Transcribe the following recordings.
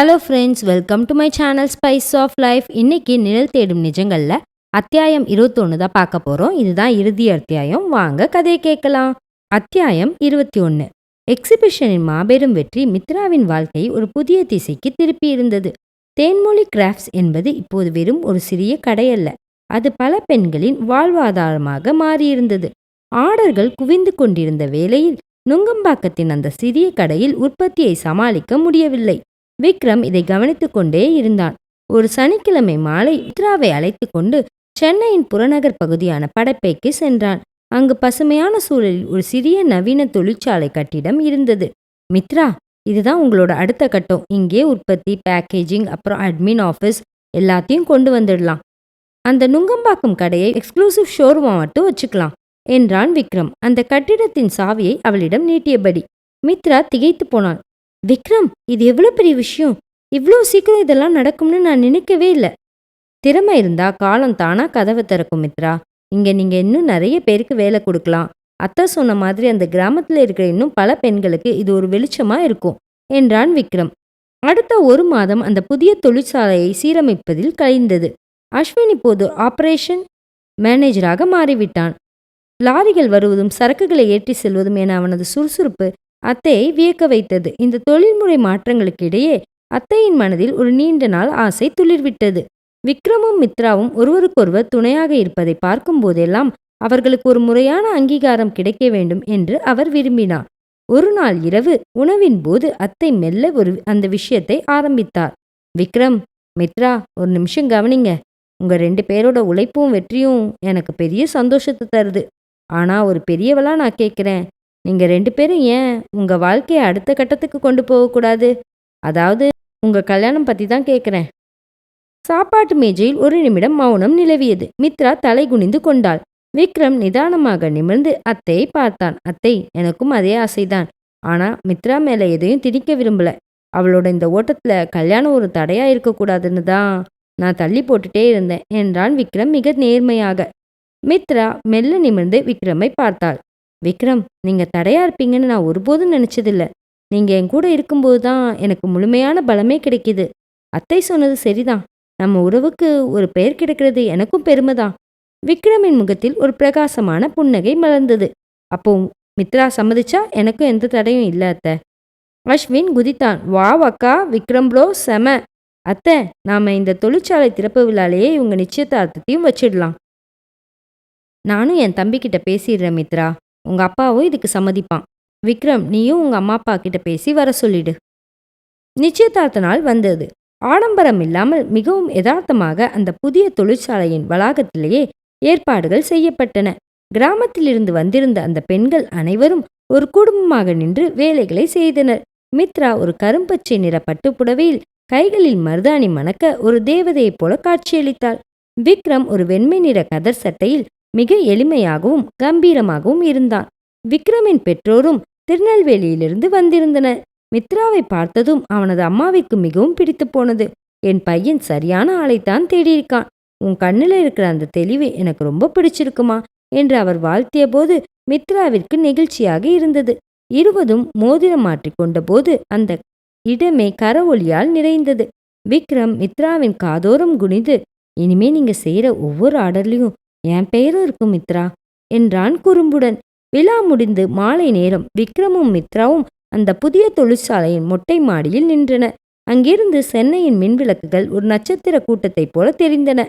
Hello friends, welcome to my channel Spice of Life. இன்னைக்கு நிழல் தேடும் நிஜங்கள்ல அத்தியாயம் 21 தான் பார்க்க போறோம். இதுதான் இறுதி அத்தியாயம். வாங்க கதையை கேட்கலாம். அத்தியாயம் 21. எக்ஸிபிஷனின் மாபெரும் வெற்றி மித்ராவின் வாழ்க்கையை ஒரு புதிய திசைக்கு திருப்பி இருந்தது. தேன்மொழி கிராஃப்ட்ஸ் என்பது இப்போது வெறும் ஒரு சிறிய கடையல்ல, அது பல பெண்களின் வாழ்வாதாரமாக மாறியிருந்தது. ஆர்டர்கள் குவிந்து கொண்டிருந்த வேளையில் நுங்கம்பாக்கத்தின் அந்த சிறிய கடையில் உற்பத்தியை சமாளிக்க முடியவில்லை. விக்ரம் இதை கவனித்துக் கொண்டே இருந்தான். ஒரு சனிக்கிழமை மாலை மித்ராவை அழைத்து கொண்டு சென்னையின் புறநகர் பகுதியான படப்பைக்கு சென்றான். அங்கு பசுமையான சூழலில் ஒரு சிறிய நவீன தொழிற்சாலை கட்டிடம் இருந்தது. மித்ரா, இதுதான் உங்களோட அடுத்த கட்டம். இங்கே உற்பத்தி, பேக்கேஜிங், அப்புறம் அட்மின் ஆஃபீஸ் எல்லாத்தையும் கொண்டு வந்துடலாம். அந்த நுங்கம்பாக்கம் கடையை எக்ஸ்க்ளூசிவ் ஷோரூமா மட்டும் வச்சுக்கலாம் என்றான் விக்ரம், அந்த கட்டிடத்தின் சாவியை அவளிடம் நீட்டியபடி. மித்ரா திகைத்து போனாள். விக்ரம், இது எவ்வளோ பெரிய விஷயம்! இவ்வளோ சீக்கிரம் இதெல்லாம் நடக்கும்னு நான் நினைக்கவே இல்லை. திறமை இருந்தா காலம் தானா கதவை திறக்கும் மித்ரா. இங்க நீங்க இன்னும் நிறைய பேருக்கு வேலை கொடுக்கலாம். அத்தை சொன்ன மாதிரி அந்த கிராமத்துல இருக்கிற இன்னும் பல பெண்களுக்கு இது ஒரு வெளிச்சமா இருக்கும் என்றான் விக்ரம். அடுத்த ஒரு மாதம் அந்த புதிய தொழிற்சாலையை சீரமைப்பதில் கழிந்தது. அஸ்வின் இப்போது ஆபரேஷன் மேனேஜராக மாறிவிட்டான். லாரிகள் வருவதும் சரக்குகளை ஏற்றி செல்வதும் என அவனது சுறுசுறுப்பு அத்தையை வியக்க வைத்தது. இந்த தொழில்முறை மாற்றங்களுக்கு இடையே அத்தையின் மனதில் ஒரு நீண்ட நாள் ஆசை துளிர்விட்டது. விக்ரமும் மித்ராவும் ஒருவருக்கொருவர் துணையாக இருப்பதை பார்க்கும் போதெல்லாம் அவர்களுக்கு ஒரு முறையான அங்கீகாரம் கிடைக்க வேண்டும் என்று அவர் விரும்பினார். ஒரு நாள் இரவு உணவின் போது அத்தை மெல்ல அந்த விஷயத்தை ஆரம்பித்தார். விக்ரம், மித்ரா, ஒரு நிமிஷம் கவனிங்க. உங்க 2 பேரோட உழைப்பும் வெற்றியும் எனக்கு பெரிய சந்தோஷத்தை தருது. ஆனா ஒரு பெரியவளா நான் கேட்கிறேன், நீங்க 2 பேரும் ஏன் உங்க வாழ்க்கையை அடுத்த கட்டத்துக்கு கொண்டு போகக்கூடாது? அதாவது உங்க கல்யாணம் பத்தி தான் கேட்கிறேன். சாப்பாட்டு மேஜையில் ஒரு நிமிடம் மௌனம் நிலவியது. மித்ரா தலை குனிந்து கொண்டாள். விக்ரம் நிதானமாக நிமிர்ந்து அத்தையை பார்த்தான். அத்தை, எனக்கும் அதே ஆசைதான். ஆனா மித்ரா மேல எதையும் திணிக்க விரும்பல. அவளோட இந்த ஓட்டத்துல கல்யாணம் ஒரு தடையா இருக்கக்கூடாதுன்னு தான் நான் தள்ளி போட்டுட்டே இருந்தேன் என்றான் விக்ரம் மிக நேர்மையாக. மித்ரா மெல்ல நிமிர்ந்து விக்ரமை பார்த்தாள். விக்ரம், நீங்க தடையா இருப்பீங்கன்னு நான் ஒருபோதும் நினைச்சதில்ல. நீங்க என் கூட இருக்கும்போது தான் எனக்கு முழுமையான பலமே கிடைக்குது. அத்தை சொன்னது சரிதான். நம்ம உறவுக்கு ஒரு பெயர் கிடைக்கிறது எனக்கும் பெருமைதான். விக்ரமின் முகத்தில் ஒரு பிரகாசமான புன்னகை மலர்ந்தது. அப்போ மித்ரா சம்மதிச்சா எனக்கும் எந்த தடையும் இல்லை அத்தை. அஸ்வின் குதித்தான். வாவ் அக்கா, விக்ரம் ப்ரோ செம. அத்தை, நாம இந்த தொழிற்சாலை திறப்பு விழாலேயே இவங்க நிச்சயதார்த்தத்தையும் வச்சிடலாம். நானும் என் தம்பிக்கிட்ட பேசிடுறேன் மித்ரா. உங்க அப்பாவும் இதுக்கு சம்மதிப்பான். விக்ரம், நீயும் உங்க அம்மா அப்பா கிட்ட பேசி வர சொல்லிடு. நிச்சயதார்த்த நாள் வந்தது. ஆடம்பரம் இல்லாமல் மிகவும் யதார்த்தமாக அந்த புதிய தொழிற்சாலையின் வளாகத்திலேயே ஏற்பாடுகள் செய்யப்பட்டன. கிராமத்திலிருந்து வந்திருந்த அந்த பெண்கள் அனைவரும் ஒரு குடும்பமாக நின்று வேலைகளை செய்தனர். மித்ரா ஒரு கரும்பச்சை நிற பட்டுப்புடவையில் கைகளில் மருதாணி மணக்க ஒரு தேவதையைப் போல காட்சியளித்தாள். விக்ரம் ஒரு வெண்மை நிற கதர் சட்டையில் மிக எளிமையாகவும் கம்பீரமாகவும் இருந்தான். விக்ரமின் பெற்றோரும் திருநெல்வேலியிலிருந்து வந்திருந்தனர். மித்ராவை பார்த்ததும் அவனது அம்மாவிற்கு மிகவும் பிடித்து போனது. என் பையன் சரியான ஆளைத்தான் தேடியிருக்கான். உன் கண்ணுல இருக்கிற அந்த தெளிவு எனக்கு ரொம்ப பிடிச்சிருக்குமா என்று அவர் வாழ்த்திய போது மித்ராவிற்கு நெகிழ்ச்சியாக இருந்தது. இருவரும் மோதிரம் மாற்றிக்கொண்ட போது அந்த இடமே கரவொலியால் நிறைந்தது. விக்ரம் மித்ராவின் காதோரம் குனிந்து, இனிமே நீங்க செய்யற ஒவ்வொரு ஆர்டர்லையும் என் பெயரும் இருக்கும் மித்ரா என்றான் குறும்புடன். விழா முடிந்து மாலை நேரம் விக்ரமும் மித்ராவும் அந்த புதிய தொழிற்சாலையின் மொட்டை மாடியில் நின்றனர். அங்கிருந்து சென்னையின் மின்விளக்குகள் ஒரு நட்சத்திர கூட்டத்தைப் போல தெரிந்தன.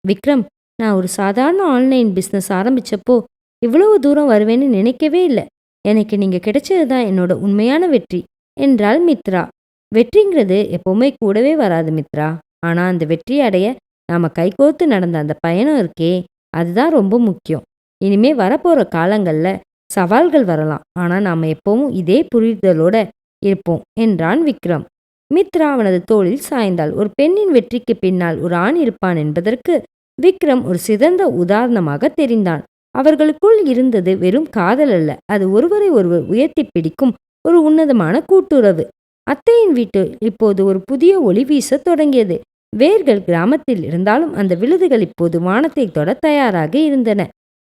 விக்ரம், நான் ஒரு சாதாரண ஆன்லைன் பிஸ்னஸ் ஆரம்பிச்சப்போ இவ்வளவு தூரம் வருவேன்னு நினைக்கவே இல்லை. எனக்கு நீங்க கிடைச்சதுதான் என்னோட உண்மையான வெற்றி என்றாள் மித்ரா. வெற்றிங்கிறது எப்பவுமே கூடவே வராது மித்ரா. ஆனா அந்த வெற்றியை அடைய நாம கைகோர்த்து நடந்த அந்த பயணம் இருக்கே, அதுதான் ரொம்ப முக்கியம். இனிமே வரப்போற காலங்கள்ல சவால்கள் வரலாம், ஆனா நாம எப்பவும் இதே புரிதலோட இருப்போம் என்றான் விக்ரம். மித்ரா அவனது தோளில் சாய்ந்தாள். ஒரு பெண்ணின் வெற்றிக்கு பின்னால் ஒரு ஆண் இருப்பான் என்பதற்கு விக்ரம் ஒரு சிறந்த உதாரணமாக தெரிந்தான். அவர்களுக்குள் இருந்தது வெறும் காதல் அல்ல, அது ஒருவரை ஒருவர் உயர்த்தி பிடிக்கும் ஒரு உன்னதமான கூட்டுறவு. அத்தையின் வீட்டு இப்போது ஒரு புதிய ஒளி வீச தொடங்கியது. வேர்கள் கிராமத்தில் இருந்தாலும் அந்த விழுதுகள் இப்போது வானத்தை தொட தயாராக இருந்தன.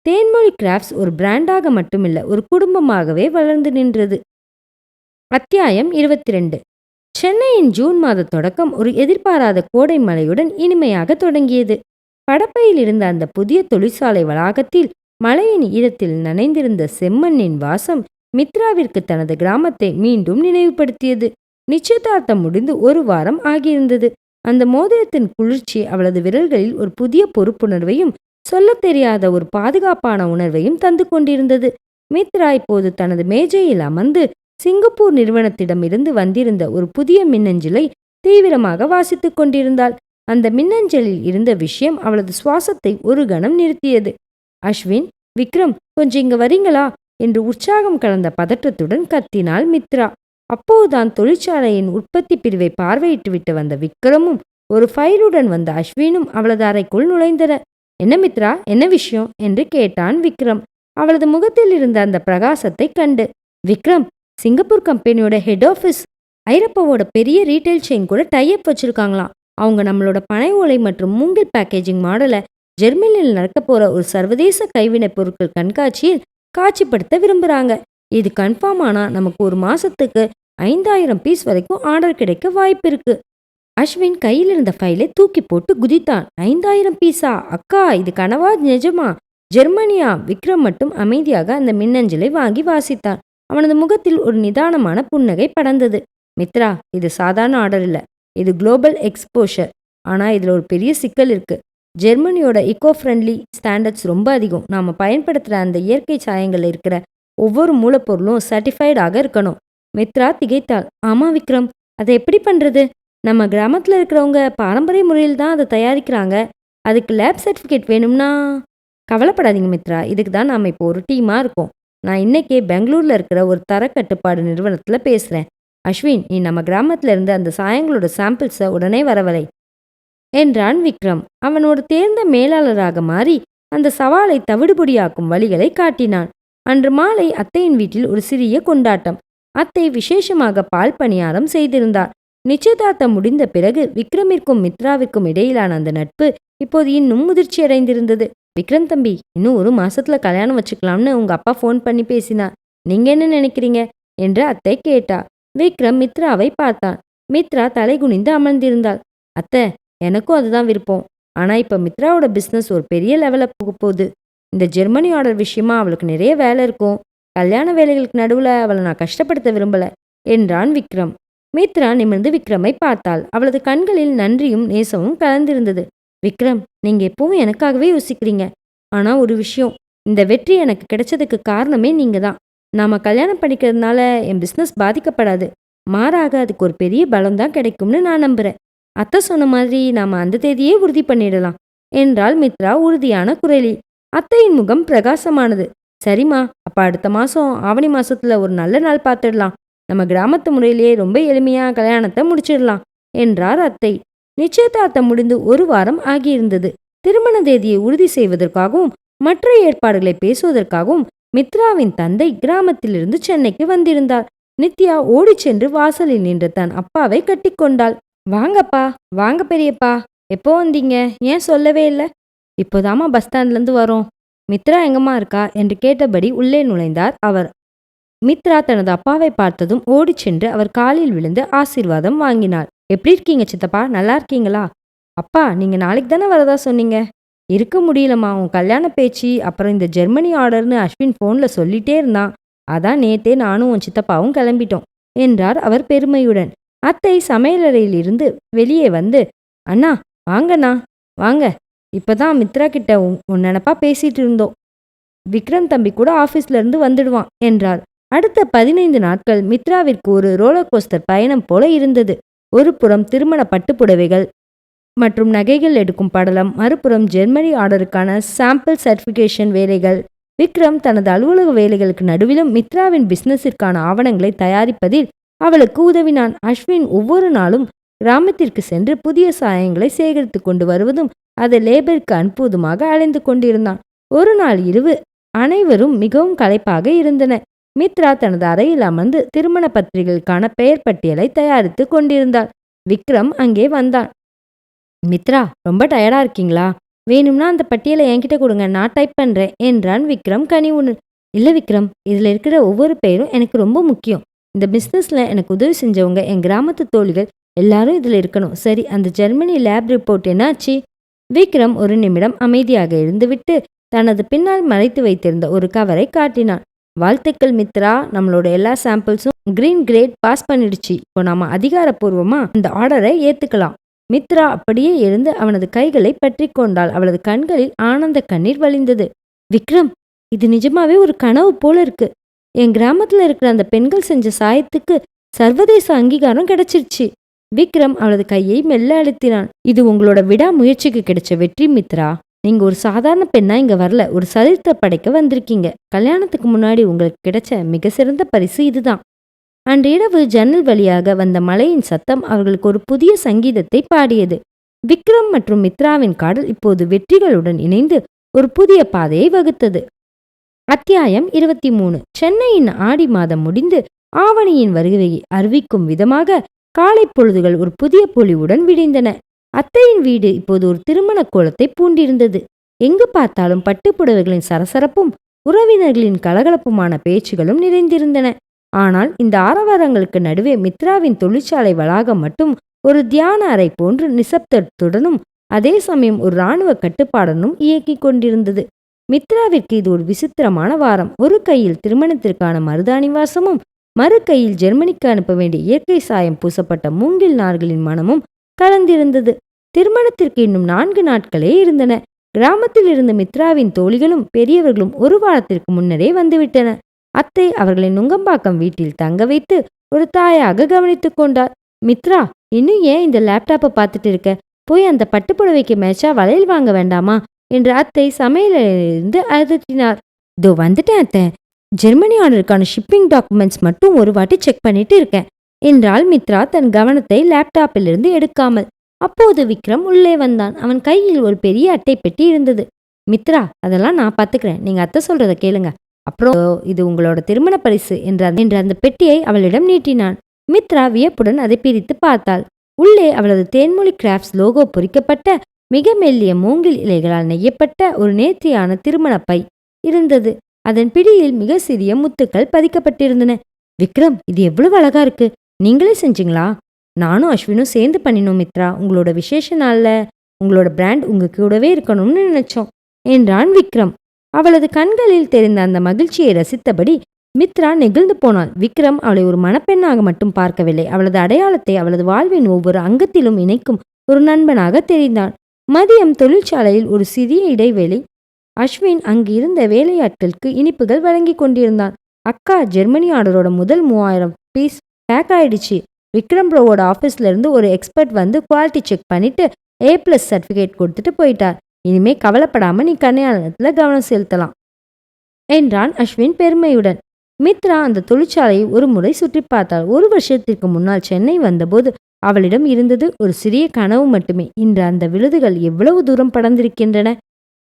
தேன்மொழி கிராஃப்ட்ஸ் ஒரு பிராண்டாக மட்டுமில்ல, ஒரு குடும்பமாகவே வளர்ந்து நின்றது. அத்தியாயம் 22. சென்னையின் ஜூன் மாத தொடக்கம் ஒரு எதிர்பாராத கோடை மழையுடன் இனிமையாக தொடங்கியது. படப்பையில் இருந்த அந்த புதிய தொழிற்சாலை வளாகத்தில் மழையின் ஈரத்தில் நனைந்திருந்த செம்மண்ணின் வாசம் மித்ராவிற்கு தனது கிராமத்தை மீண்டும் நினைவுபடுத்தியது. நிச்சயதார்த்தம் முடிந்து ஒரு வாரம் ஆகியிருந்தது. அந்த மோதிரத்தின் குளிர்ச்சி அவளது விரல்களில் ஒரு புதிய பொறுப்புணர்வையும் சொல்லத் தெரியாத ஒரு பாதுகாப்பான உணர்வையும் தந்து கொண்டிருந்தது. மித்ரா இப்போது தனது மேஜையில் அமர்ந்து சிங்கப்பூர் நிறுவனத்திடமிருந்து வந்திருந்த ஒரு புதிய மின்னஞ்சலை தீவிரமாக வாசித்துக் கொண்டிருந்தாள். அந்த மின்னஞ்சலில் இருந்த விஷயம் அவளது சுவாசத்தை ஒரு கணம் நிறுத்தியது. அஸ்வின், விக்ரம், கொஞ்சம் இங்க வரீங்களா என்று உற்சாகம் கலந்த பதற்றத்துடன் கத்தினாள் மித்ரா. அப்போதுதான் தொழிற்சாலையின் உற்பத்தி பிரிவை பார்வையிட்டுவிட்டு வந்த விக்ரமும் ஒரு ஃபைலுடன் வந்த அஸ்வினும் அவளது அறைக்குள் நுழைந்தனர். என்ன மித்ரா, என்ன விஷயம் என்று கேட்டான் விக்ரம், அவளது முகத்தில் இருந்த அந்த பிரகாசத்தை கண்டு. விக்ரம், சிங்கப்பூர் கம்பெனியோட ஹெட் ஆஃபீஸ் ஐரப்பாவோட பெரிய ரீட்டைல் செயின் கூட டைப் வச்சிருக்காங்களாம். அவங்க நம்மளோட பனை ஓலை மற்றும் மூங்கில் பேக்கேஜிங் மாடலை ஜெர்மனியில் நடக்க போற ஒரு சர்வதேச கைவினைப் பொருட்கள் கண்காட்சியில் காட்சிப்படுத்த விரும்புறாங்க. இது கன்ஃபார்ம் ஆனா நமக்கு ஒரு மாசத்துக்கு 5000 பீஸ் வரைக்கும் ஆர்டர் கிடைக்க வாய்ப்பு இருக்கு. அஸ்வின் கையில் இருந்த ஃபைலை தூக்கி போட்டு குதித்தான். 5000 பீஸா? அக்கா, இது கனவா நிஜமா? ஜெர்மனியா? விக்ரம் மட்டும் அமைதியாக அந்த மின்னஞ்சலை வாங்கி வாசித்தான். அவனது முகத்தில் ஒரு நிதானமான புன்னகை படர்ந்தது. மித்ரா, இது சாதாரண ஆர்டர் இல்ல, இது குளோபல் எக்ஸ்போஷர். ஆனா இதுல ஒரு பெரிய சிக்கல் இருக்கு. ஜெர்மனியோட இக்கோ ஃப்ரெண்ட்லி ஸ்டாண்டர்ட்ஸ் ரொம்ப அதிகம். நாம பயன்படுத்துற அந்த இயற்கை சாயங்கள்ல இருக்கிற ஒவ்வொரு மூலப்பொருளும் சர்டிஃபைடாக இருக்கணும். மித்ரா திகைத்தாள். ஆமா விக்ரம், அதை எப்படி பண்றது? நம்ம கிராமத்துல இருக்கிறவங்க பாரம்பரிய முறையில் தான் அதை தயாரிக்கிறாங்க. அதுக்கு லேப் சர்டிஃபிகேட் வேணும்னா? கவலைப்படாதீங்க மித்ரா, இதுக்கு தான் நாம இப்போ ஒரு டீமா இருக்கோம். நான் இன்னைக்கே பெங்களூர்ல இருக்கிற ஒரு தரக்கட்டுப்பாடு நிறுவனத்துல பேசுறேன். அஸ்வின், நீ நம்ம கிராமத்துல இருந்து அந்த சாயங்களோட சாம்பிள்ஸை உடனே வரவழை என்றான் விக்ரம். அவன் ஒரு தேர்ந்த மேலாளராக மாறி அந்த சவாலை தவிடுபொடியாக்கும் வழிகளை காட்டினான். அன்று மாலை அத்தையின் வீட்டில் ஒரு சிறிய கொண்டாட்டம். அத்தை விசேஷமாக பால் பணியாரம் செய்திருந்தார். நிச்சயதார்த்தம் முடிந்த பிறகு விக்ரமிற்கும் மித்ராவிற்கும் இடையிலான அந்த நட்பு இப்போது இன்னும் முதிர்ச்சியடைந்திருந்தது. விக்ரம் தம்பி, இன்னும் ஒரு மாசத்துல கல்யாணம் வச்சுக்கலாம்னு உங்க அப்பா ஃபோன் பண்ணி பேசினார். நீங்க என்ன நினைக்கிறீங்க என்று அத்தை கேட்டா. விக்ரம் மித்ராவை பார்த்தான். மித்ரா தலை குனிந்து அமர்ந்திருந்தாள். அத்தை, எனக்கும் அதுதான் விருப்பம். ஆனா இப்ப மித்ராவோட பிசினஸ் ஒரு பெரிய லெவல போக போகுது. இந்த ஜெர்மனி ஆர்டர் விஷயமா அவளுக்கு நிறைய வேலை இருக்கும். கல்யாண வேலைகளுக்கு நடுவுல அவளை நான் கஷ்டப்படுத்த விரும்பல என்றான் விக்ரம். மித்ரா நிமிர்ந்து விக்ரமை பார்த்தாள். அவளது கண்களில் நன்றியும் நேசமும் கலந்திருந்தது. விக்ரம், நீங்க எப்பவும் எனக்காகவே யோசிக்கிறீங்க. ஆனா ஒரு விஷயம், இந்த வெற்றி எனக்கு கிடைச்சதுக்கு காரணமே நீங்க தான். நாம கல்யாணம் பண்ணிக்கிறதுனால என் பிசினஸ் பாதிக்கப்படாது. மாறாக அதுக்கு ஒரு பெரிய பலம் தான் கிடைக்கும்னு நான் நம்புறேன். அத்தை சொன்ன மாதிரி நாம அந்த தேதியே உறுதி பண்ணிடலாம் என்றாள் மித்ரா உறுதியான குரலில். அத்தையின் முகம் பிரகாசமானது. சரிம்மா, அப்ப அடுத்த மாசம் ஆவணி மாசத்துல ஒரு நல்ல நாள் பார்த்துடலாம். நம்ம கிராமத்து முறையிலேயே ரொம்ப எளிமையா கல்யாணத்தை முடிச்சிடலாம் என்றார் அத்தை. நிச்சயதார்த்தம் முடிந்து ஒரு வாரம் ஆகியிருந்தது. திருமண தேதியை உறுதி செய்வதற்காகவும் மற்ற ஏற்பாடுகளை பேசுவதற்காகவும் மித்ராவின் தந்தை கிராமத்திலிருந்து சென்னைக்கு வந்திருந்தார். நித்யா ஓடிச் சென்று வாசலில் நின்ற தன் அப்பாவை கட்டிக்கொண்டாள். வாங்கப்பா, வாங்க பெரியப்பா, எப்போ வந்தீங்க? ஏன் சொல்லவே இல்லை? இப்போதாமா பஸ் ஸ்டாண்ட்லேருந்து வரோம். மித்ரா எங்கம்மா இருக்கா என்று கேட்டபடி உள்ளே நுழைந்தார் அவர். மித்ரா தனது அப்பாவை பார்த்ததும் ஓடிச் சென்று அவர் காலில் விழுந்து ஆசீர்வாதம் வாங்கினாள். எப்படி இருக்கீங்க சித்தப்பா, நல்லா இருக்கீங்களா? அப்பா, நீங்க நாளைக்கு தானே வரதா சொன்னீங்க? இருக்க முடியலம்மா, உன் கல்யாண பேச்சு அப்புறம் இந்த ஜெர்மனி ஆர்டர்னு அஸ்வின் ஃபோன்ல சொல்லிட்டே இருந்தான். அதான் நேத்தே நானும் உன் சித்தப்பாவும் கிளம்பிட்டோம் என்றார் அவர் பெருமையுடன். அத்தை சமையலறையில் இருந்து வெளியே வந்து, அண்ணா வாங்கண்ணா வாங்க, இப்பதான் மித்ரா கிட்ட உன் நினப்பா பேசிட்டு இருந்தோம். விக்ரம் தம்பி கூட ஆபீஸ்ல இருந்து வந்துடுவான் என்றார். அடுத்த 15 நாட்கள் மித்ராவிற்கு ஒரு ரோலர் கோஸ்டர் பயணம் போல இருந்தது. ஒரு புறம் திருமண பட்டுப்புடவைகள் மற்றும் நகைகள் எடுக்கும் படலம், மறுபுறம் ஜெர்மனி ஆர்டருக்கான சாம்பிள் சர்டிஃபிகேஷன் வேலைகள். விக்ரம் தனது அலுவலக வேலைகளுக்கு நடுவிலும் மித்ராவின் பிசினஸிற்கான ஆவணங்களை தயாரிப்பதில் அவளுக்கு உதவினான். அஸ்வின் ஒவ்வொரு நாளும் கிராமத்திற்கு சென்று புதிய சாயங்களை சேகரித்து கொண்டு வருவதும் அதை லேபருக்கு அனுப்புவதுமாக அலைந்து கொண்டிருந்தான். ஒரு நாள் இரவு அனைவரும் மிகவும் களைப்பாக இருந்தனர். மித்ரா தனது அறையில் அமர்ந்து திருமண பத்திரிகைகளுக்கான பெயர் பட்டியலை தயாரித்து கொண்டிருந்தாள். விக்ரம் அங்கே வந்தான். மித்ரா, ரொம்ப டயர்டா இருக்கீங்களா? வேணும்னா அந்த பட்டியலை என்கிட்ட கொடுங்க, நான் டைப் பண்றேன் என்றான் விக்ரம் கனிவுடன். இல்ல விக்ரம், இதுல இருக்கிற ஒவ்வொரு பெயரும் எனக்கு ரொம்ப முக்கியம். இந்த பிஸ்னஸ்ல எனக்கு உதவி செஞ்சவங்க என் கிராமத்து தோழிகள் எல்லாரும் இதுல இருக்கணும். சரி, அந்த ஜெர்மனி லேப் ரிப்போர்ட் என்னாச்சு? விக்ரம் ஒரு நிமிடம் அமைதியாக இருந்துவிட்டு தனது பின்னால் மறைத்து வைத்திருந்த ஒரு கவரை காட்டினான். வாழ்த்துக்கள் மித்ரா, நம்மளோட எல்லா சாம்பிள்ஸும் கிரீன் கிரேட் பாஸ் பண்ணிடுச்சு. இப்போ நாம அதிகாரப்பூர்வமா அந்த ஆர்டரை ஏத்துக்கலாம். மித்ரா அப்படியே எழுந்து அவனது கைகளை பற்றி கொண்டாள். அவளது கண்களில் ஆனந்த கண்ணீர் வழிந்தது. விக்ரம், இது நிஜமாவே ஒரு கனவு போல இருக்கு. என் கிராமத்துல இருக்கிற அந்த பெண்கள் செஞ்ச சாயத்துக்கு சர்வதேச அங்கீகாரம் கிடைச்சிருச்சு. விக்ரம் அவளது கையை மெல்ல அழுத்தினான். இது உங்களோட விடாமுயற்சிக்கு கிடைச்ச வெற்றி மித்ரா. நீங்க ஒரு சாதாரண பெண்ணா இங்க வரல, ஒரு சரித்திர படைக்க வந்திருக்கீங்க. கல்யாணத்துக்கு முன்னாடி உங்களுக்கு கிடைச்ச மிக சிறந்த பரிசு இதுதான். அன்றிரவு ஜன்னல் வழியாக வந்த மழையின் சத்தம் அவர்களுக்கு ஒரு புதிய சங்கீதத்தை பாடியது. விக்ரம் மற்றும் மித்ராவின் காதல் இப்போது வெற்றிகளுடன் இணைந்து ஒரு புதிய பாதையை வகுத்தது. அத்தியாயம் 23. சென்னையின் ஆடி மாதம் முடிந்து ஆவணியின் வருகையை அறிவிக்கும் விதமாக காலை பொழுதுகள் ஒரு புதிய பொலிவுடன் விடிந்தன. அத்தையின் வீடு இப்போது ஒரு திருமண கோலத்தை பூண்டிருந்தது. எங்கு பார்த்தாலும் பட்டுப்புடவைகளின் சரசரப்பும் உறவினர்களின் கலகலப்புமான பேச்சுகளும் நிறைந்திருந்தன. ஆனால் இந்த ஆரவாரங்களுக்கு நடுவே மித்ராவின் தொழிற்சாலை வளாகம் மட்டும் ஒரு தியான அறை போன்று நிசப்தத்துடனும் அதே சமயம் ஒரு இராணுவ கட்டுப்பாடனும் இயக்கிக் கொண்டிருந்தது. மித்ராவிற்கு இது ஒரு விசித்திரமான வாரம். ஒரு கையில் திருமணத்திற்கான மருதாணி வாசமும் மறு கையில் ஜெர்மனிக்கு அனுப்ப வேண்டிய இயற்கை சாயம் பூசப்பட்ட மூங்கில் நார்களின் மனமும் கலந்திருந்தது. திருமணத்திற்கு இன்னும் 4 நாட்களே இருந்தன. கிராமத்தில் இருந்த மித்ராவின் தோழிகளும் பெரியவர்களும் ஒரு வாரத்திற்கு முன்னரே வந்துவிட்டன. அத்தை அவர்களை நுங்கம்பாக்கம் வீட்டில் தங்க வைத்து ஒரு தாயாக கவனித்துக் கொண்டார். மித்ரா, இன்னும் ஏன் இந்த லேப்டாப்பை பார்த்துட்டு இருக்க? போய் அந்த பட்டுப்புடவைக்கு மேட்சா வளையல் வாங்க வேண்டாமா என்று அத்தை சமையலிருந்து அதட்டினார். இதோ வந்துட்டேன் அத்தை. ஜெர்மனி ஆர்டருக்கான ஷிப்பிங் டாக்குமெண்ட்ஸ் மட்டும் ஒரு வாட்டி செக் பண்ணிட்டு இருக்கேன் என்றாள் மித்ரா தன் கவனத்தை லேப்டாப்பிலிருந்து எடுக்காமல். அப்போது விக்ரம் உள்ளே வந்தான். அவன் கையில் ஒரு பெரிய அட்டை பெட்டி இருந்தது. மித்ரா, அதெல்லாம் நான் பார்த்துக்கிறேன், நீங்க அத்தை சொல்றத கேளுங்க. அப்புறம் இது உங்களோட திருமண பரிசு என்ற அந்த பெட்டியை அவளிடம் நீட்டினான். மித்ரா வியப்புடன் அதை பிரித்து பார்த்தாள். உள்ளே அவளது தேன்மொழி கிராஃப்ட்ஸ் லோகோ பொறிக்கப்பட்ட மிக மெல்லிய மூங்கில் இலைகளால் நெய்யப்பட்ட ஒரு நேர்த்தியான திருமண பை இருந்தது. அதன் பிடியில் மிக சிறிய முத்துக்கள் பதிக்கப்பட்டிருந்தன. விக்ரம், இது எவ்வளவு அழகா இருக்கு. நீங்களே செஞ்சீங்களா? நானும் அஸ்வினும் சேர்ந்து பண்ணினோம் மித்ரா. உங்களோட விசேஷ நாள்ல உங்களோட பிராண்ட் உங்க கூடவே இருக்கணும்னு நினைச்சோம் என்றான் விக்ரம். அவளது கண்களில் தெரிந்த அந்த மகிழ்ச்சியை ரசித்தபடி மித்ரா நெகிழ்ந்து போனாள். விக்ரம் அவளை ஒரு மணப்பெண்ணாக மட்டும் பார்க்கவில்லை, அவளது அடையாளத்தை அவளது வாழ்வின் ஒவ்வொரு அங்கத்திலும் இணைக்கும் ஒரு நண்பனாக தெரிந்தான். மதியம் தொழிற்சாலையில் ஒரு சிறிய இடைவேளை. அஸ்வின் அங்கு இருந்த வேலையாட்களுக்கு இனிப்புகள் வழங்கி கொண்டிருந்தான். அக்கா, ஜெர்மனி ஆர்டரோட முதல் 3000 பீஸ் பேக் ஆயிடுச்சு. விக்ரம் ப்ரோவோட ஆஃபீஸ்ல இருந்து ஒரு எக்ஸ்பர்ட் வந்து குவாலிட்டி செக் பண்ணிட்டு A+ சர்டிஃபிகேட் கொடுத்துட்டு போயிட்டார். இனிமே கவலைப்படாம நீ கல்யாணத்துல கவனம் செலுத்தலாம் என்றான் அஸ்வின் பெருமையுடன். மித்ரா அந்த தொழிற்சாலையை ஒரு முறை சுற்றி பார்த்தாள். 1 வருஷத்திற்கு முன்னால் சென்னை வந்தபோது அவளிடம் இருந்தது ஒரு சிறிய கனவு மட்டுமே. இன்று அந்த விழுதுகள் எவ்வளவு தூரம் படர்ந்திருக்கின்றன.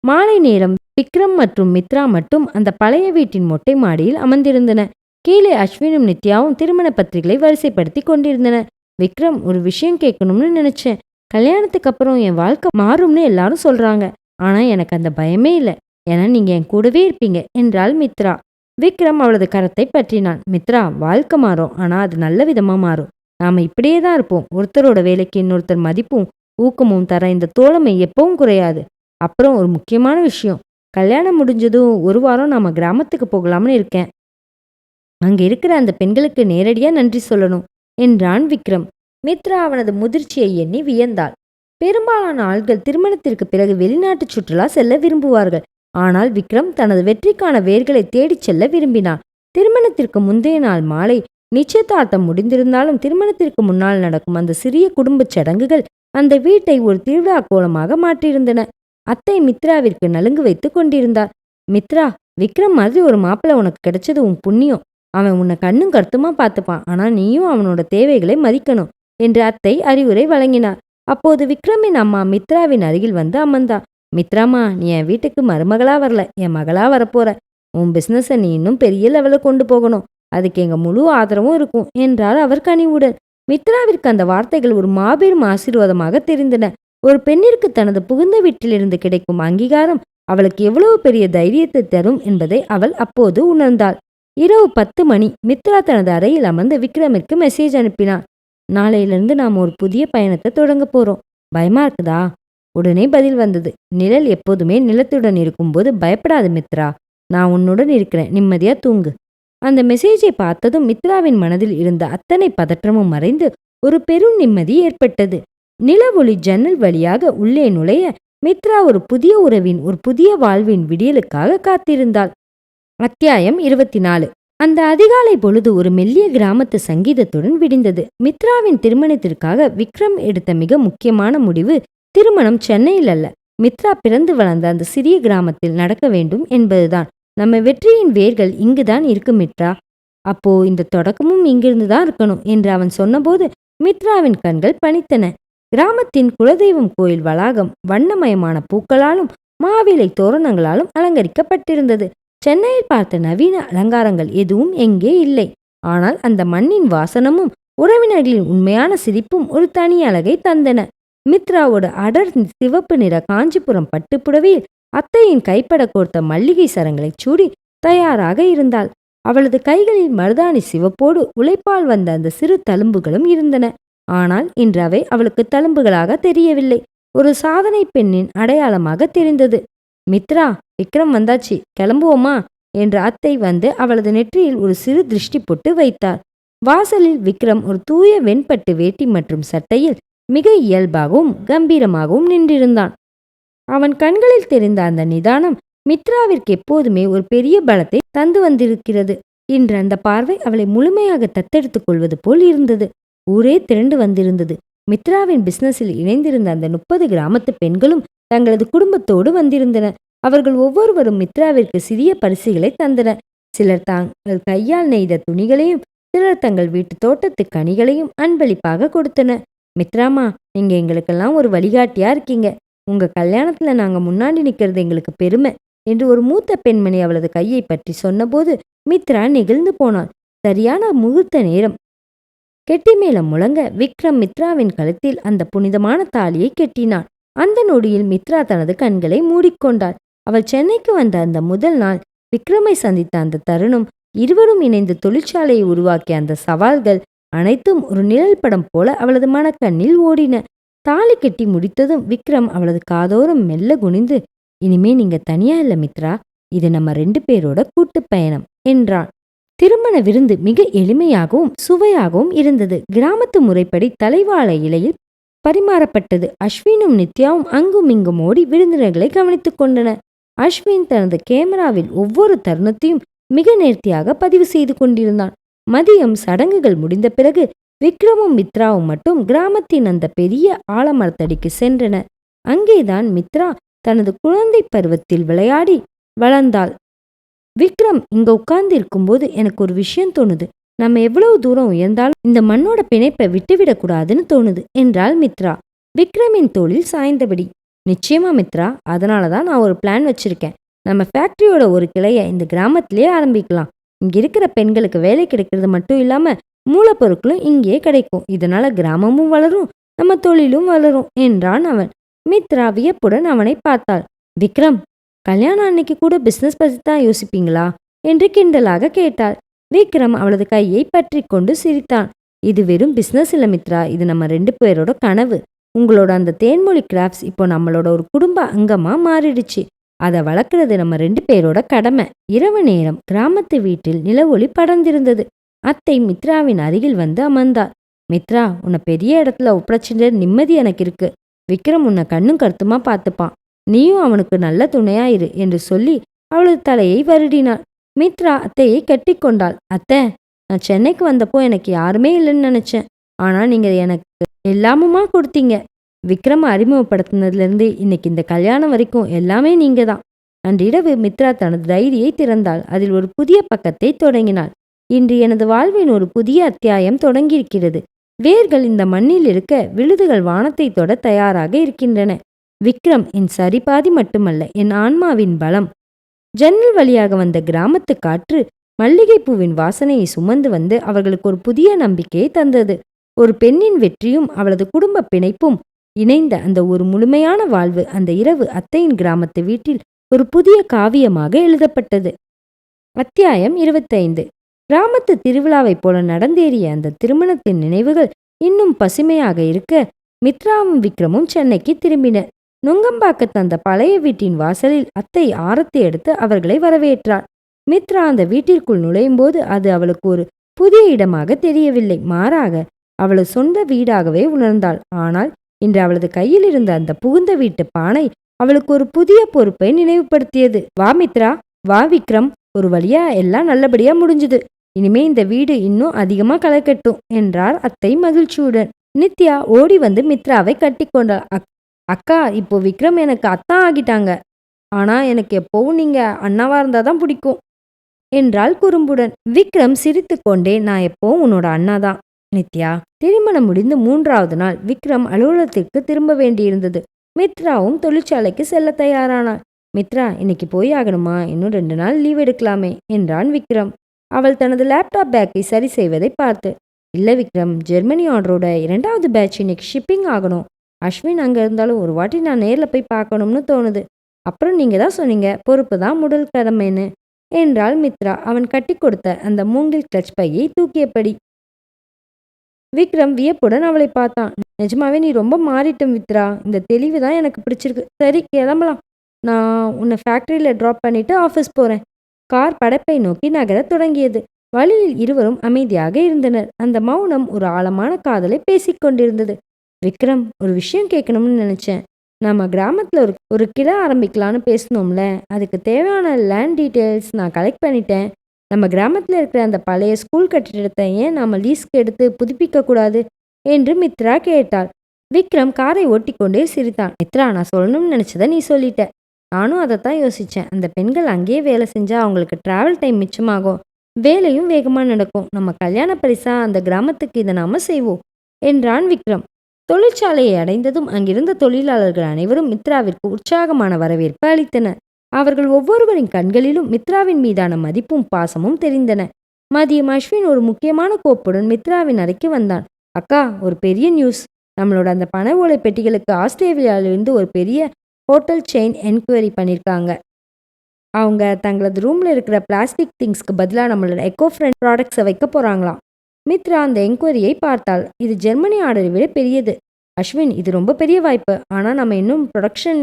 மாலை நேரம் விக்ரம் மற்றும் மித்ரா மட்டும் அந்த பழைய வீட்டின் மொட்டை மாடியில் அமர்ந்திருந்தன. கீழே அஸ்வினும் நித்யாவும் திருமண பத்திரிகளை வரிசைப்படுத்தி கொண்டிருந்தன. விக்ரம், ஒரு விஷயம் கேட்கணும்னு நினைச்சேன். கல்யாணத்துக்கு அப்புறம் என் வாழ்க்கை மாறும்னு எல்லாரும் சொல்றாங்க. ஆனா எனக்கு அந்த பயமே இல்லை, ஏன்னா நீங்க என் கூடவே இருப்பீங்க என்றாள் மித்ரா. விக்ரம் அவளது கரத்தை பற்றினான். மித்ரா, வாழ்க்கை மாறும், ஆனா அது நல்ல விதமா மாறும். நாம இப்படியே தான் இருப்போம். ஒருத்தரோட வேலைக்கு இன்னொருத்தர் மதிப்பும் ஊக்கமும் தர இந்த தோழமை எப்பவும் குறையாது. அப்புறம் ஒரு முக்கியமான விஷயம், கல்யாணம் முடிஞ்சதும் 1 வாரம் நாம கிராமத்துக்கு போகலாம்னு இருக்கேன். அங்க இருக்கிற அந்த பெண்களுக்கு நேரடியா நன்றி சொல்லணும் என்றான் விக்ரம். மித்ரா அவனது முதிர்ச்சியை எண்ணி வியந்தாள். பெரும்பாலான ஆள்கள் திருமணத்திற்கு பிறகு வெளிநாட்டு சுற்றுலா செல்ல விரும்புவார்கள். ஆனால் விக்ரம் தனது வெற்றிக்கான வேர்களை தேடிச் செல்ல விரும்பினான். திருமணத்திற்கு முந்தைய நாள் மாலை நிச்சயதார்த்தம் முடிந்திருந்தாலும் திருமணத்திற்கு முன்னால் நடக்கும் அந்த சிறிய குடும்பச் சடங்குகள் அந்த வீட்டை ஒரு திருவிழா கோலமாக மாற்றியிருந்தன. அத்தை மித்ராவிற்கு நலுங்கு வைத்து கொண்டிருந்தார். மித்ரா, விக்ரம் மாதிரி ஒரு மாப்பிள்ளை உனக்கு கிடைச்சது உன் புண்ணியம். அவன் உன்னை கண்ணும் கருத்துமா பார்த்துப்பான். ஆனா நீயும் அவனோட தேவைகளை மதிக்கணும் என்று அத்தை அறிவுரை வழங்கினார். அப்போது விக்ரமின் அம்மா மித்ராவின் அருகில் வந்து அமர்ந்தா. மித்ராமா, நீ என் வீட்டுக்கு மருமகளா வரல, என் மகளா வரப்போற. உன் பிசினஸை நீ இன்னும் பெரிய லெவலில் கொண்டு போகணும். அதுக்கு எங்க முழு ஆதரவும் இருக்கும் என்றார் அவர் கனிவுடன். மித்ராவிற்கு அந்த வார்த்தைகள் ஒரு மாபெரும் ஆசீர்வாதமாக தெரிந்தன. ஒரு பெண்ணிற்கு தனது புகுந்த வீட்டிலிருந்து கிடைக்கும் அங்கீகாரம் அவளுக்கு எவ்வளவு பெரிய தைரியத்தை தரும் என்பதை அவள் அப்போது உணர்ந்தாள். இரவு 10 மணி. மித்ரா தனது அறையில் அமர்ந்து விக்ரமிற்கு மெசேஜ் அனுப்பினார். நாளையிலிருந்து நாம் ஒரு புதிய பயணத்தை தொடங்க போறோம். பயமா இருக்குதா? உடனே பதில் வந்தது. நிழல் எப்போதுமே நிலத்துடன் இருக்கும்போது பயப்படாது மித்ரா. நான் உன்னுடன் இருக்கிறேன். நிம்மதியா தூங்கு. அந்த மெசேஜை பார்த்ததும் மித்ராவின் மனதில் இருந்த அத்தனை பதற்றமும் மறைந்து ஒரு பெரும் நிம்மதி ஏற்பட்டது. நில ஒளி ஜன்னல் வழியாக உள்ளே நுழைய மித்ரா ஒரு புதிய உறவின், ஒரு புதிய வாழ்வின் விடியலுக்காக காத்திருந்தாள். அத்தியாயம் 24. அந்த அதிகாலை பொழுது ஒரு மெல்லிய கிராமத்து சங்கீதத்துடன் விடிந்தது. மித்ராவின் திருமணத்திற்காக விக்ரம் எடுத்த மிக முக்கியமான முடிவு திருமணம் சென்னையில் அல்ல, மித்ரா பிறந்து வளர்ந்த அந்த சிறிய கிராமத்தில் நடக்க வேண்டும் என்பதுதான். நம்ம வெற்றியின் வேர்கள் இங்குதான் இருக்கு மித்ரா. அப்போ இந்த தொடக்கமும் இங்கிருந்துதான் இருக்கணும் என்று அவன் சொன்னபோது மித்ராவின் கண்கள் பனித்தன. கிராமத்தின் குலதெய்வம் கோயில் வளாகம் வண்ணமயமான பூக்களாலும் மாவிலை தோரணங்களாலும் அலங்கரிக்கப்பட்டிருந்தது. சென்னையில் பார்த்த நவீன அலங்காரங்கள் எதுவும் எங்கே இல்லை. ஆனால் அந்த மண்ணின் வாசனமும் உறவினர்களின் உண்மையான சிரிப்பும் ஒரு தனி அழகை தந்தன. மித்ராவோட அடர் சிவப்பு நிற காஞ்சிபுரம் பட்டுப்புடவையில் அத்தையின் கைப்பட கோர்த்த மல்லிகை சரங்களைச் சூடி தயாராக இருந்தாள். அவளது கைகளில் மருதாணி சிவப்போடு உழைப்பால் வந்த அந்த சிறு தழும்புகளும் இருந்தன. ஆனால் இன்று அவை அவளுக்கு தழும்புகளாக தெரியவில்லை, ஒரு சாதனை பெண்ணின் அடையாளமாக தெரிந்தது. மித்ரா, விக்ரம் வந்தாச்சு, கிளம்புவோமா என்ற அத்தை வந்து அவளது நெற்றியில் ஒரு சிறு திருஷ்டி பொட்டு வைத்தார். வாசலில் விக்ரம் ஒரு தூய வெண்பட்டு வேட்டி மற்றும் சட்டையில் மிக இயல்பாகவும் கம்பீரமாகவும் நின்றிருந்தான். அவன் கண்களில் தெரிந்த அந்த நிதானம் மித்ராவிற்கு எப்போதுமே ஒரு பெரிய பலத்தை தந்து வந்திருக்கிறது. இன்று அந்த பார்வை அவளை முழுமையாக தத்தெடுத்துக் கொள்வது போல் இருந்தது. ஊரே திரண்டு வந்திருந்தது. மித்ராவின் பிசினஸில் இணைந்திருந்த அந்த 30 கிராமத்து பெண்களும் தங்களது குடும்பத்தோடு வந்திருந்தனர். அவர்கள் ஒவ்வொருவரும் மித்ராவிற்கு சிறிய பரிசுகளை தந்தனர். சிலர் தாங்கள் கையால் நெய்த துணிகளையும், சிலர் தங்கள் வீட்டு தோட்டத்து கனிகளையும் அன்பளிப்பாக கொடுத்தனர். மித்ராமா, நீங்க எங்களுக்கெல்லாம் ஒரு வழிகாட்டியா இருக்கீங்க. உங்க கல்யாணத்துல நாங்க முன்னாடி நிக்கிறது எங்களுக்கு பெருமை என்று ஒரு மூத்த பெண்மணி அவளது கையை பற்றி சொன்னபோது மித்ரா நெகிழ்ந்து போனாள். சரியான முகூர்த்த நேரம். கெட்டி மேளம் முழங்க விக்ரம் மித்ராவின் கழுத்தில் அந்த புனிதமான தாலியை கெட்டினான். அந்த நொடியில் மித்ரா தனது கண்களை மூடிக்கொண்டாள். அவள் சென்னைக்கு வந்த அந்த முதல் நாள், விக்ரமை சந்தித்த அந்த தருணம், இருவரும் இணைந்து தொழிற்சாலையை உருவாக்கிய அந்த சவால்கள் அனைத்தும் ஒரு நிழல் படம் போல அவளது மனக்கண்ணில் ஓடின. தாலி கட்டி முடித்ததும் விக்ரம் அவளது காதோரம் மெல்ல குனிந்து, இனிமே நீங்க தனியா இல்ல மித்ரா, இது நம்ம 2 பேரோட கூட்டு பயணம் என்றான். திருமண விருந்து மிக எளிமையாகவும் சுவையாகவும் இருந்தது. கிராமத்து முறைப்படி தலைவாழை இலையில் பரிமாறப்பட்டது. அஸ்வினும் நித்யாவும் அங்கும் இங்கும் ஓடி விருந்தினர்களை கவனித்துக் கொண்டனர். அஸ்வின் தனது கேமராவில் ஒவ்வொரு தருணத்தையும் மிக நேர்த்தியாக பதிவு செய்து கொண்டிருந்தான். மதியம் சடங்குகள் முடிந்த பிறகு விக்ரமும் மித்ராவும் மட்டும் கிராமத்தின் அந்த பெரிய ஆலமரத்தடிக்கு சென்றனர். அங்கேதான் மித்ரா தனது குழந்தை பருவத்தில் விளையாடி வளர்ந்தாள். விக்ரம், இங்க உட்கார்ந்து இருக்கும்போது எனக்கு ஒரு விஷயம் தோணுது. நம்ம எவ்வளவு தூரம் உயர்ந்தாலும் இந்த மண்ணோட பிணைப்பை விட்டுவிடக்கூடாதுன்னு தோணுது என்றாள் மித்ரா விக்ரமின் தோளில் சாய்ந்தபடி. நிச்சயமா மித்ரா, அதனாலதான் நான் ஒரு பிளான் வச்சிருக்கேன். நம்ம ஃபேக்டரியோட ஒரு கிளையை இந்த கிராமத்திலேயே ஆரம்பிக்கலாம். இங்க இருக்கிற பெண்களுக்கு வேலை கிடைக்கிறது மட்டும் இல்லாம மூலப்பொருட்களும் இங்கே கிடைக்கும். இதனால கிராமமும் வளரும், நம்ம தொழிலும் வளரும் என்றான் அவன். மித்ரா வியப்புடன் அவனை பார்த்தாள். விக்ரம், கல்யாணம் அன்னைக்கு கூட பிசினஸ் பத்தி தான் யோசிப்பீங்களா என்று கிண்டலாக கேட்டாள். விக்ரம் அவளது கையை பற்றி கொண்டு சிரித்தான். இது வெறும் பிசினஸ் இல்ல மித்ரா, இது நம்ம 2 பேரோட கனவு. உங்களோட அந்த தேன்மொழி கிராஃப்ட்ஸ் இப்போ நம்மளோட ஒரு குடும்ப அங்கமா மாறிடுச்சு. அதை வளர்க்கறது நம்ம 2 பேரோட கடமை. இரவு நேரம் கிராமத்து வீட்டில் நிலவொளி படர்ந்திருந்தது. அத்தை மித்ராவின் அருகில் வந்து அமர்ந்தார். மித்ரா, உன்னை பெரிய இடத்துல ஒப்படைச்சிட்டு நிம்மதி எனக்கு இருக்கு. விக்ரம் உன்னை கண்ணும் கருத்துமா பார்த்துப்பான். நீயும் அவனுக்கு நல்ல துணையாயிரு என்று சொல்லி அவளது தலையை வருடினாள். மித்ரா அத்தையை கட்டிக்கொண்டாள். அத்தை, நான் சென்னைக்கு வந்தப்போ எனக்கு யாருமே இல்லைன்னு நினைச்சேன். ஆனா நீங்க எனக்கு எல்லாமுமா கொடுத்தீங்க. விக்ரம் அறிமுகப்படுத்தினதுலேருந்து இன்னைக்கு இந்த கல்யாணம் வரைக்கும் எல்லாமே நீங்க தான். அன்றிரவு மித்ரா தனது டைரியை திறந்தாள். அதில் ஒரு புதிய பக்கத்தை தொடங்கினாள். இன்று எனது வாழ்வின் ஒரு புதிய அத்தியாயம் தொடங்கியிருக்கிறது. வேர்கள் இந்த மண்ணில் இருக்க, விழுதுகள் வானத்தை தொட தயாராக இருக்கின்றன. விக்ரம் என் சரிபாதி மட்டுமல்ல, என் ஆன்மாவின் பலம். ஜன்னல் வழியாக வந்த கிராமத்து காற்று மல்லிகைப்பூவின் வாசனையை சுமந்து வந்து அவர்களுக்கு ஒரு புதிய நம்பிக்கையை தந்தது. ஒரு பெண்ணின் வெற்றியும் அவளது குடும்ப பிணைப்பும் இணைந்த அந்த ஒரு முழுமையான வாழ்வு அந்த இரவு அத்தையின் கிராமத்து வீட்டில் ஒரு புதிய காவியமாக எழுதப்பட்டது. அத்தியாயம் 25. கிராமத்து திருவிழாவைப் போல நடந்தேறிய அந்த திருமணத்தின் நினைவுகள் இன்னும் பசுமையாக இருக்க மித்ராவும் விக்ரமும் சென்னைக்கு திரும்பினர். நுங்கம்பாக்கத்து அந்த பழைய வீட்டின் வாசலில் அத்தை ஆரத்தி எடுத்து அவர்களை வரவேற்றார். மித்ரா அந்த வீட்டிற்குள் நுழையும் போது அது அவளுக்கு ஒரு புதிய இடமாக தெரியவில்லை. மாறாக அவளது சொந்த வீடாகவே உணர்ந்தாள். ஆனால் இன்று அவளது கையில் இருந்த அந்த புகுந்த வீட்டு பானை அவளுக்கு ஒரு புதிய பொறுப்பை நினைவுபடுத்தியது. வா மித்ரா, வா விக்ரம், ஒரு வழியா எல்லாம் நல்லபடியா முடிஞ்சுது. இனிமே இந்த வீடு இன்னும் அதிகமா களைக்கட்டும் என்றார் அத்தை மகிழ்ச்சியுடன். நித்யா ஓடி வந்து மித்ராவை கட்டிக்கொண்டாள். அக்கா, இப்போ விக்ரம் எனக்கு அத்தான் ஆகிட்டாங்க. ஆனா எனக்கு எப்பவும் நீங்க அண்ணாவா இருந்தாதான் பிடிக்கும் என்றாள் குறும்புடன். விக்ரம் சிரித்து கொண்டே, நான் எப்பவும் உன்னோட அண்ணாதான் நித்யா. திருமணம் முடிந்து 3வது நாள் விக்ரம் அலுவலகத்திற்கு திரும்ப வேண்டியிருந்தது. மித்ராவும் தொழிற்சாலைக்கு செல்ல தயாரானாள். மித்ரா, இன்னைக்கு போய் ஆகணுமா? இன்னும் 2 நாள் லீவ் எடுக்கலாமே என்றான் விக்ரம். அவள் தனது லேப்டாப் பேக்கை சரி செய்வதை பார்த்து, இல்ல விக்ரம், ஜெர்மனி ஆர்டரோட 2வது பேட்ச் இன்னைக்கு ஷிப்பிங் ஆகணும். அஸ்வின் அங்க இருந்தாலும் ஒரு வாட்டி நான் நேர்ல போய் பார்க்கணும்னு தோணுது. அப்புறம் நீங்க தான் சொன்னீங்க, பொறுப்பு தான் முதல் கடமைன்னு என்றாள் மித்ரா அவன் கட்டி கொடுத்த அந்த மூங்கில் கிளட்ச் பையை தூக்கியபடி. விக்ரம் வியப்புடன் அவளை பார்த்தான். நிஜமாவே நீ ரொம்ப மாறிட்ட மித்ரா. இந்த தெளிவு தான் எனக்கு பிடிச்சிருக்கு. சரி, கிளம்பலாம். நான் உன்னை ஃபேக்டரியில் ட்ராப் பண்ணிட்டு ஆஃபீஸ் போறேன். கார் படப்பை நோக்கி நகரத் தொடங்கியது. வழியில் இருவரும் அமைதியாக இருந்தனர். அந்த மௌனம் ஒரு ஆழமான காதலை பேசிக்கொண்டிருந்தது. விக்ரம், ஒரு விஷயம் கேட்கணும்னு நினைச்சேன். நம்ம கிராமத்தில் ஒரு கிளை ஆரம்பிக்கலான்னு பேசணும்ல, அதுக்கு தேவையான லேண்ட் டீட்டெயில்ஸ் நான் கலெக்ட் பண்ணிட்டேன். நம்ம கிராமத்தில் இருக்கிற அந்த பழைய ஸ்கூல் கட்டிடத்தை ஏன் நாம லீஸ்க்கு எடுத்து புதுப்பிக்க கூடாது என்று மித்ரா கேட்டாள். விக்ரம் காரை ஓட்டிக்கொண்டே சிரித்தான். மித்ரா, நான் சொல்லணும்னு நினைச்சதை நீ சொல்லிட்ட. நானும் அதைத்தான் யோசிச்சேன். அந்த பெண்கள் அங்கேயே வேலை செஞ்சா அவங்களுக்கு டிராவல் டைம் மிச்சமாகும், வேலையும் வேகமா நடக்கும். நம்ம கல்யாண பரிசா அந்த கிராமத்துக்கு இதை நாம செய்வோம் என்றான் விக்ரம். தொழிற்சாலையை அடைந்ததும் அங்கிருந்த தொழிலாளர்கள் அனைவரும் மித்ராவிற்கு உற்சாகமான வரவேற்பு அளித்தனர். அவர்கள் ஒவ்வொருவரின் கண்களிலும் மித்ராவின் மீதான மதிப்பும் பாசமும் தெரிந்தன. மதியம் அஸ்வின் ஒரு முக்கியமான கோப்புடன் மித்ராவின் அறைக்கு வந்தான். அக்கா, ஒரு பெரிய நியூஸ். நம்மளோட அந்த பண ஓலை பெட்டிகளுக்கு ஆஸ்திரேலியாவிலிருந்து ஒரு பெரிய ஹோட்டல் செயின் என்கொயரி பண்ணியிருக்காங்க. அவங்க தங்களது ரூம்ல இருக்கிற பிளாஸ்டிக் திங்ஸ்க்கு பதிலாக நம்மளோட எக்கோ ஃப்ரெண்ட் ப்ராடக்ட்ஸை வைக்க போறாங்களாம். மித்ரா அந்த என்கொயரியை பார்த்தாள். இது ஜெர்மனி ஆர்டரை விட பெரியது. அஸ்வின், இது ரொம்ப பெரிய வாய்ப்பு. ஆனால் நம்ம இன்னும் ப்ரொடக்ஷன்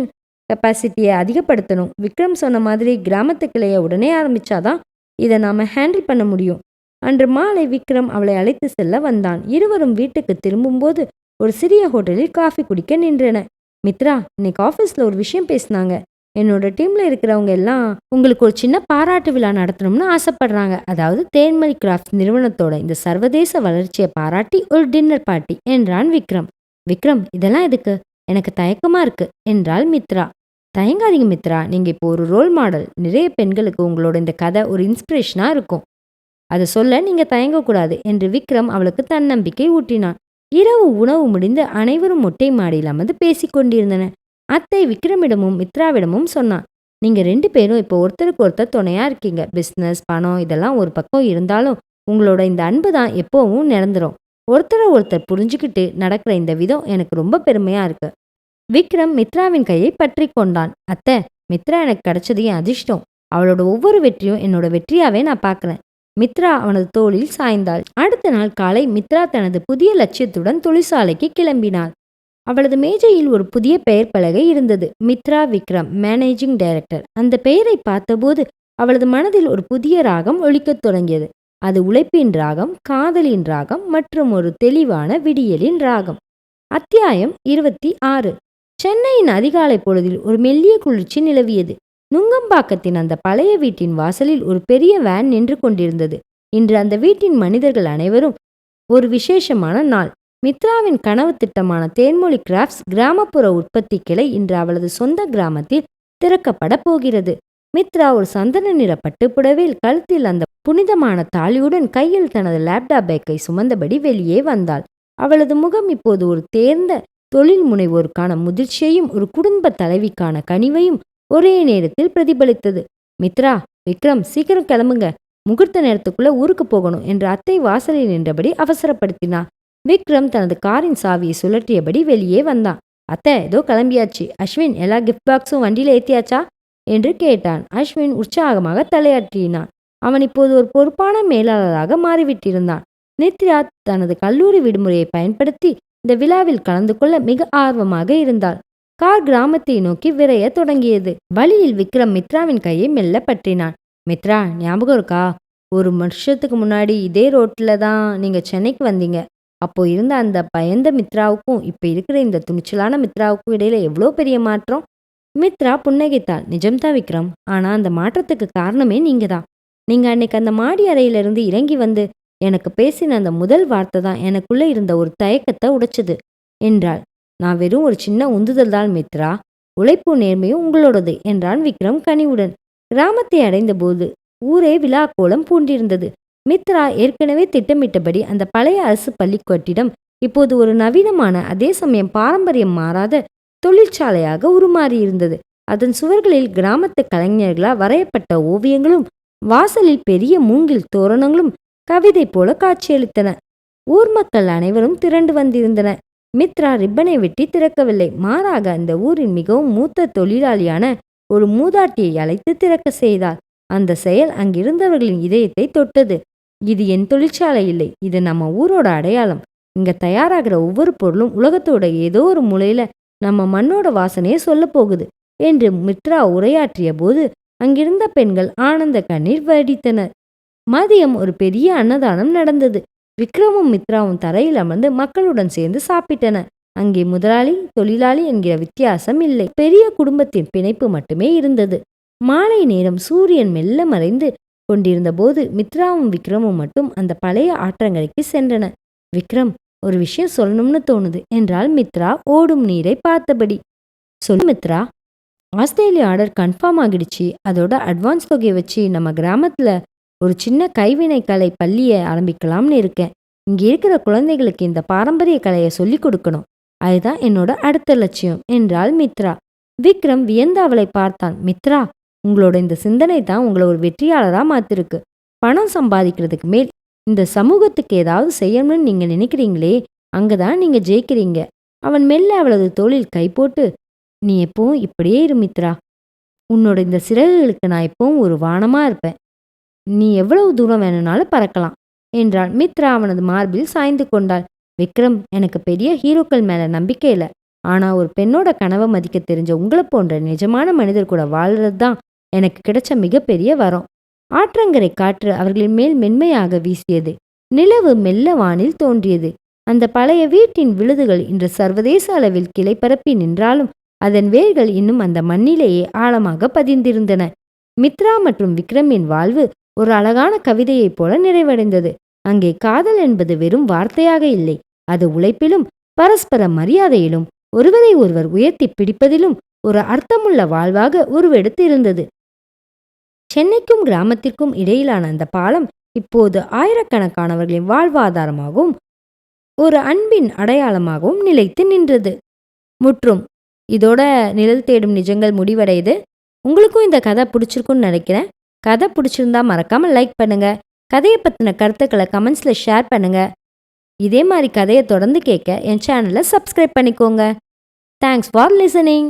கெப்பாசிட்டியை அதிகப்படுத்தணும். விக்ரம் சொன்ன மாதிரி கிராமத்து கிளையை உடனே ஆரம்பிச்சாதான் இதை நாம ஹேண்டில் பண்ண முடியும். அன்று மாலை விக்ரம் அவளை அழைத்து செல்ல வந்தான். இருவரும் வீட்டுக்கு திரும்பும்போது ஒரு சிறிய ஹோட்டலில் காஃபி குடிக்க நின்றன. மித்ரா, இன்னைக்கு ஆஃபீஸில் ஒரு விஷயம் பேசினாங்க. என்னோட டீம்ல இருக்கிறவங்க எல்லாம் உங்களுக்கு ஒரு சின்ன பாராட்டு விழா நடத்தணும்னு ஆசைப்படுறாங்க. அதாவது தேன்மொழி கிராஃப்ட் நிறுவனத்தோட இந்த சர்வதேச வளர்ச்சியை பாராட்டி ஒரு டின்னர் பார்ட்டி என்றான் விக்ரம். விக்ரம், இதெல்லாம் எதுக்கு? எனக்கு தயக்கமா இருக்கு என்றாள் மித்ரா. தயங்காதீங்க மித்ரா, நீங்க இப்போ ஒரு ரோல் மாடல். நிறைய பெண்களுக்கு உங்களோட இந்த கதை ஒரு இன்ஸ்பிரேஷனா இருக்கும். அதை சொல்ல நீங்க தயங்கக்கூடாது என்று விக்ரம் அவளுக்கு தன்னம்பிக்கை ஊட்டினான். இரவு உணவு முடிந்து அனைவரும் மொட்டை மாடியில் அமர்ந்து பேசிக்கொண்டிருந்தனர். அத்தை விக்ரமிடமும் மித்ராவிடமும் சொன்னான், நீங்க 2 பேரும் இப்போ ஒருத்தருக்கு ஒருத்தர் துணையா இருக்கீங்க. பிஸ்னஸ், பணம் இதெல்லாம் ஒரு பக்கம் இருந்தாலும் உங்களோட இந்த அன்பு தான் எப்பவும் நிரந்தரும். ஒருத்தரை ஒருத்தர் புரிஞ்சுக்கிட்டு நடக்கிற இந்த விதம் எனக்கு ரொம்ப பெருமையா இருக்கு. விக்ரம் மித்ராவின் கையை பற்றி கொண்டான். அத்தை, மித்ரா எனக்கு கிடைச்சது என் அதிர்ஷ்டம். அவளோட ஒவ்வொரு வெற்றியும் என்னோட வெற்றியாவே நான் பார்க்கறேன். மித்ரா அவனது தோளில் சாய்ந்தாள். அடுத்த நாள் காலை மித்ரா தனது புதிய லட்சியத்துடன் தொழிற்சாலைக்கு கிளம்பினாள். அவளது மேஜையில் ஒரு புதிய பெயர் பலகை இருந்தது. Mitra Vikram, managing director. அந்த பெயரை பார்த்தபோது அவளது மனதில் ஒரு புதிய ராகம் ஒலிக்கத் தொடங்கியது. அது உழைப்பின் ராகம், காதலின் ராகம் மற்றும் ஒரு தெளிவான விடியலின் ராகம். அத்தியாயம் 26. சென்னையின் அதிகாலை பொழுதில் ஒரு மெல்லிய குளிர்ச்சி நிலவியது. நுங்கம்பாக்கத்தின் அந்த பழைய வீட்டின் வாசலில் ஒரு பெரிய வேன் நின்று கொண்டிருந்தது. இன்று அந்த வீட்டின் மனிதர்கள் அனைவரும் ஒரு விசேஷமான நாள். மித்ராவின் கனவு திட்டமான தேன்மொழி கிராஃப்ட்ஸ் கிராமப்புற உற்பத்தி கிளை இன்று அவளது சொந்த கிராமத்தில் திறக்கப்பட போகிறது. மித்ரா ஒரு சந்தன நிற பட்டுப்புடவையில் கழுத்தில் அந்த புனிதமான தாலியுடன் கையில் தனது லேப்டாப் பேக்கை சுமந்தபடி வெளியே வந்தாள். அவளது முகம் இப்போது ஒரு தேர்ந்த தொழில் முனைவோருக்கான முதிர்ச்சியையும் ஒரு குடும்ப தலைவிக்கான கனிவையும் ஒரே நேரத்தில் பிரதிபலித்தது. மித்ரா, விக்ரம், சீக்கிரம் கிளம்புங்க, முகூர்த்த நேரத்துக்குள்ள ஊருக்கு போகணும் என்று அத்தை வாசலில் நின்றபடி அவசரப்படுத்தினார். விக்ரம் தனது காரின் சாவியை சுழற்றியபடி வெளியே வந்தான். அத்தை, ஏதோ கிளம்பியாச்சு. அஸ்வின், எல்லா கிஃப்ட் பாக்ஸும் வண்டியில ஏத்தியாச்சா என்று கேட்டான். அஸ்வின் உற்சாகமாக தலையாட்டினான். அவன் இப்போது ஒரு பொறுப்பான மேலாளராக மாறிவிட்டிருந்தான். நித்யா தனது கல்லூரி விடுமுறையை பயன்படுத்தி இந்த விழாவில் கலந்து கொள்ள மிக ஆர்வமாக இருந்தாள். கார் கிராமத்தை நோக்கி விரைய தொடங்கியது. வழியில் விக்ரம் மித்ராவின் கையை மெல்ல பற்றினான். மித்ரா, ஞாபகம் இருக்கா? ஒரு வருஷத்துக்கு முன்னாடி இதே ரோட்ல தான் நீங்க சென்னைக்கு வந்தீங்க. அப்போ இருந்த அந்த பயந்த மித்ராவுக்கும் இப்ப இருக்கிற இந்த துணிச்சலான மித்ராவுக்கும் இடையில எவ்வளோ பெரிய மாற்றம். மித்ரா புன்னகைத்தாள். நிஜம்தான் விக்ரம், ஆனா அந்த மாற்றத்துக்கு காரணமே நீங்க தான். நீங்க அன்னைக்கு அந்த மாடி அறையிலிருந்து இறங்கி வந்து எனக்கு பேசின அந்த முதல் வார்த்தை தான் எனக்குள்ள இருந்த ஒரு தயக்கத்தை உடைச்சது என்றாள். நான் வெறும் ஒரு சின்ன உந்துதல் தான் மித்ரா, உழைப்பு நேர்மையும் உங்களோடது என்றான் விக்ரம் கனிவுடன். கிராமத்தை அடைந்த போது ஊரே விழா கோலம் பூண்டிருந்தது. மித்ரா ஏற்கனவே திட்டமிட்டபடி அந்த பழைய அரசு பள்ளி கட்டிடம் இப்போது ஒரு நவீனமான, அதே சமயம் பாரம்பரியம் மாறாத தொழிற்சாலையாக உருமாறியிருந்தது. அதன் சுவர்களில் கிராமத்து கலைஞர்களால் வரையப்பட்ட ஓவியங்களும் வாசலில் பெரிய மூங்கில் தோரணங்களும் கவிதை போல காட்சியளித்தன. ஊர் மக்கள் அனைவரும் திரண்டு வந்திருந்தனர். மித்ரா ரிப்பனை வெட்டி திறக்கவில்லை. மாறாக அந்த ஊரின் மிகவும் மூத்த தொழிலாளியான ஒரு மூதாட்டியை அழைத்து திறக்க செய்தார். அந்த செயல் அங்கிருந்தவர்களின் இதயத்தை தொட்டது. இது என் தொழிற்சாலை இல்லை, இது நம்ம ஊரோட அடையாளம். இங்க தயாராகிற ஒவ்வொரு பொருளும் உலகத்தோட ஏதோ ஒரு மூலையில நம்ம மண்ணோட வாசனையை சொல்ல போகுது என்று மித்ரா உரையாற்றிய போது அங்கிருந்த பெண்கள் ஆனந்த கண்ணீர் வடித்தனர். மதியம் ஒரு பெரிய அன்னதானம் நடந்தது. விக்ரமும் மித்ராவும் தரையில் அமர்ந்து மக்களுடன் சேர்ந்து சாப்பிட்டனர். அங்கே முதலாளி தொழிலாளி என்கிற வித்தியாசம் இல்லை. பெரிய குடும்பத்தின் பிணைப்பு மட்டுமே இருந்தது. மாலை நேரம் சூரியன் மெல்ல மறைந்து கொண்டிருந்த போது மித்ராவும் விக்ரமும் மட்டும் அந்த பழைய ஆற்றங்கரைக்கு சென்றனர். விக்ரம், ஒரு விஷயம் சொல்லணும்னு தோணுது என்றால் மித்ரா ஓடும் நீரை பார்த்தபடி. சொல்லு மித்ரா. ஆஸ்திரேலியா ஆர்டர் கன்ஃபார்ம் ஆகிடுச்சு. அதோட அட்வான்ஸ் தொகையை வச்சு நம்ம கிராமத்துல ஒரு சின்ன கைவினை கலை பள்ளியை ஆரம்பிக்கலாம்னு இருக்கேன். இங்க இருக்கிற குழந்தைகளுக்கு இந்த பாரம்பரிய கலையை சொல்லி கொடுக்கணும். அதுதான் என்னோட அடுத்த லட்சியம் என்றாள் மித்ரா. விக்ரம் வியந்து அவளை பார்த்தான். மித்ரா, உங்களோட இந்த சிந்தனை தான் உங்களை ஒரு வெற்றியாளரா மாத்திருக்கு. பணம் சம்பாதிக்கிறதுக்கு மேல் இந்த சமூகத்துக்கு ஏதாவது செய்யணும்னு நீங்க நினைக்கிறீங்களே, அங்கதான் நீங்க ஜெயிக்கிறீங்க. அவன் மெல்ல அவளது தோளில் கை போட்டு, நீ எப்பவும் இப்படியே இரு மித்ரா. உன்னோட இந்த சிறகுகளுக்கு நான் எப்பவும் ஒரு வானமா இருப்பேன். நீ எவ்வளவு தூரம் வேணும்னாலும் பறக்கலாம் என்றாள். மித்ரா அவனது மார்பில் சாய்ந்து கொண்டாள். விக்ரம், எனக்கு பெரிய ஹீரோக்கள் மேல நம்பிக்கை இல்லை. ஆனா ஒரு பெண்ணோட கனவை மதிக்க தெரிஞ்ச உங்களை போன்ற நிஜமான மனிதர் கூட வாழ்றது தான் எனக்கு கிடைச்ச மிகப்பெரிய வரம். ஆற்றங்கரை காற்று அவர்களின் மேல் மென்மையாக வீசியது. நிலவு மெல்ல வானில் தோன்றியது. அந்த பழைய வீட்டின் விழுதுகள் இன்று சர்வதேச அளவில் கிளை பரப்பி நின்றாலும் அதன் வேர்கள் இன்னும் அந்த மண்ணிலேயே ஆழமாக பதிந்திருந்தன. மித்ரா மற்றும் விக்ரமின் வாழ்வு ஒரு அழகான கவிதையைப் போல நிறைவடைந்தது. அங்கே காதல் என்பது வெறும் வார்த்தையாக இல்லை, அது உழைப்பிலும் பரஸ்பர மரியாதையிலும் ஒருவரை ஒருவர் உயர்த்தி பிடிப்பதிலும் ஒரு அர்த்தமுள்ள வாழ்வாக உருவெடுத்து இருந்தது. சென்னைக்கும் கிராமத்திற்கும் இடையிலான அந்த பாலம் இப்போது ஆயிரக்கணக்கானவர்களின் வாழ்வாதாரமாகவும் ஒரு அன்பின் அடையாளமாகவும் நிலைத்து நின்றது. முற்றும். இதோட நிழல் தேடும் நிஜங்கள் முடிவடையுது. உங்களுக்கும் இந்த கதை பிடிச்சிருக்குன்னு நினைக்கிறேன். கதை பிடிச்சிருந்தா மறக்காம லைக் பண்ணுங்க. கதையை பற்றின கருத்துக்களை கமெண்ட்ஸ்ல ஷேர் பண்ணுங்க. இதே மாதிரி கதையை தொடர்ந்து கேட்க என் சேனலை சப்ஸ்கிரைப் பண்ணிக்கோங்க. Thanks for listening.